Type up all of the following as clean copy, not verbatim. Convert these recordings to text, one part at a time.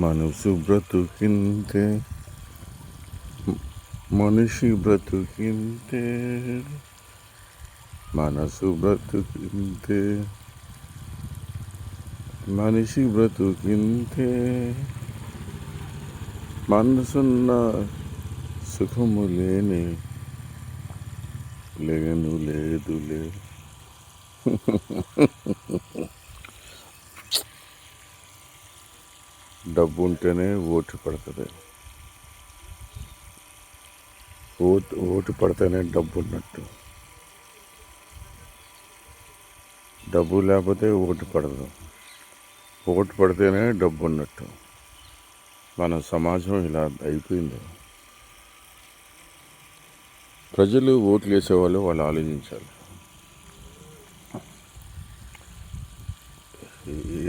మనసు బ్రతుకింతే మనిషి బ్రతుకింతే మనసు బ్రతుకింతే మనిషి బ్రతుకింతే మనసున్న సుఖము లేదులే. డబ్బు ఉంటేనే ఓటు పడుతుంది. ఓటు పడితేనే డబ్బు ఉన్నట్టు. డబ్బు లేకపోతే ఓటు పడదు. ఓటు పడితేనే డబ్బు ఉన్నట్టు. మన సమాజం ఇలా అయిపోయింది. ప్రజలు ఓట్లు వేసేవాళ్ళు వాళ్ళు ఆలోచించాలి.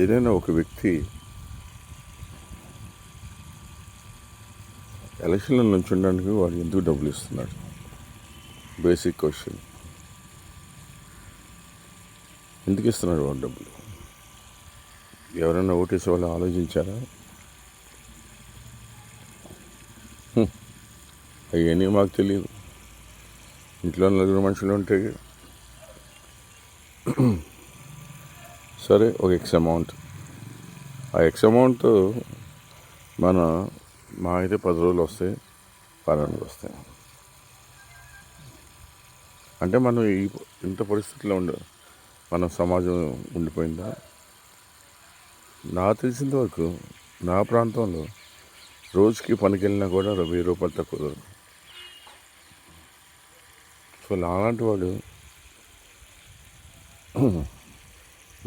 ఏదైనా ఒక వ్యక్తి ఎలక్షన్ల నుంచి ఉండడానికి వాడు ఎందుకు డబ్బులు ఇస్తున్నాడు? Basic question. ఎందుకు ఇస్తున్నాడు వాడు డబ్బులు? ఎవరైనా ఓటేసే వాళ్ళు ఆలోచించారా? అవన్నీ మాకు తెలియదు. ఇంట్లో నలుగురు మనుషులు ఉంటే సరే ఒక ఎక్స్ అమౌంట్, ఆ ఎక్స్ అమౌంట్ మా అయితే 10 రోజులు వస్తాయి, వారానికి వస్తాయి. అంటే మనం ఇంత పరిస్థితిలో మన సమాజం ఉండిపోయిందా? నాకు తెలిసినంత వరకు నా ప్రాంతంలో రోజుకి పనికి వెళ్ళినా కూడా 1000 రూపాయలు తక్కువ. సో అలాంటి వాడు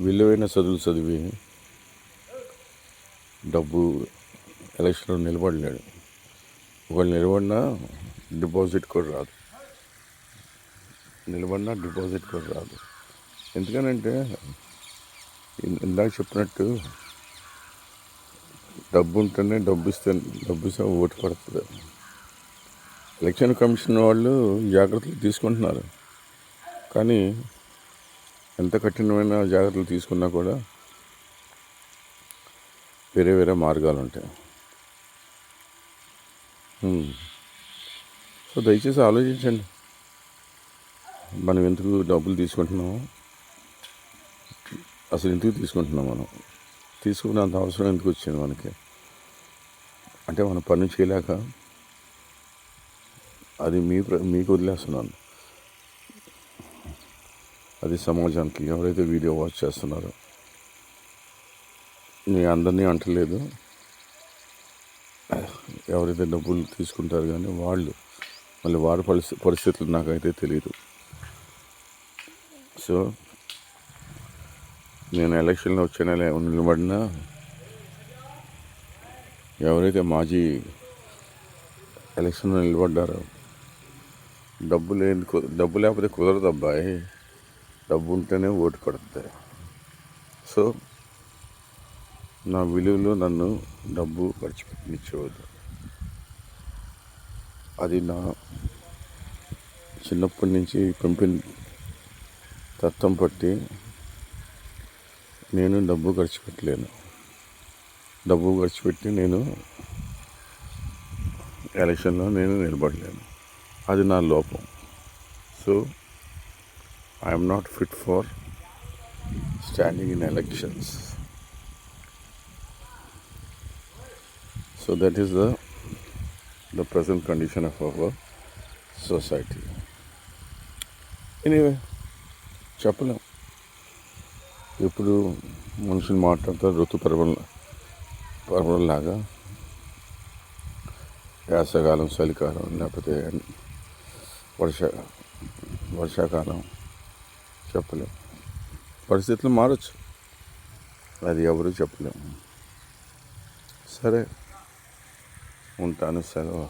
విలువైన చదువులు చదివి డబ్బు ఎలక్షన్లో నిలబడలేడు. ఒకళ్ళు నిలబడినా డిపాజిట్ కూడా రాదు. ఎందుకనంటే ఇందాక చెప్పినట్టు డబ్బు ఉంటేనే డబ్బు ఇస్తే ఓటు పడుతుంది. ఎలక్షన్ కమిషన్ వాళ్ళు జాగ్రత్తలు తీసుకుంటున్నారు, కానీ ఎంత కఠినమైన జాగ్రత్తలు తీసుకున్నా కూడా వేరే మార్గాలు ఉంటాయి. సో దయచేసి ఆలోచించండి. మనం ఎందుకు డబ్బులు తీసుకుంటున్నాము? అసలు ఎందుకు తీసుకుంటున్నాం? మనం తీసుకున్నంత అవసరం ఎందుకు వచ్చింది మనకి? అంటే మనం పని చేయలేక అది మీకు వదిలేస్తున్నాను. అది సమాజానికి ఎవరైతే వీడియో వాచ్ చేస్తున్నారో మీ అందరినీ అంటలేదు. ఎవరైతే డబ్బులు తీసుకుంటారు కానీ మళ్ళీ వారి పరిస్థితులు నాకైతే తెలియదు. సో నేను ఎలక్షన్లో వచ్చే నెల నిలబడినా ఎవరైతే ఎలక్షన్లో నిలబడ్డారో డబ్బు లేకపోతే కుదరదు అబ్బాయి. డబ్బు ఉంటేనే ఓటు పడుతుంది. సో నా విలువలో నన్ను డబ్బు ఖర్చు పెట్టించవద్దు. అది నా చిన్నప్పటి నుంచి పెంపిన తత్వం పట్టి నేను డబ్బు ఖర్చు పెట్టలేను. డబ్బు ఖర్చు పెట్టి నేను ఎలక్షన్లో నిలబడలేను. అది నా లోపం. So I'm not fit for standing in elections. So that is the present condition of our society. Anyway, చెప్పలేం. ఇప్పుడు మనుషులు మాట్లాడతారు ఋతుపర్వంలాగా, వేసవకాలం, చలికాలం, లేకపోతే వర్షాకాలం. చెప్పలేం. పరిస్థితులు మారచ్చు, అది ఎవరు చెప్పలేము. సరే, ఉంటాను. సెలవు.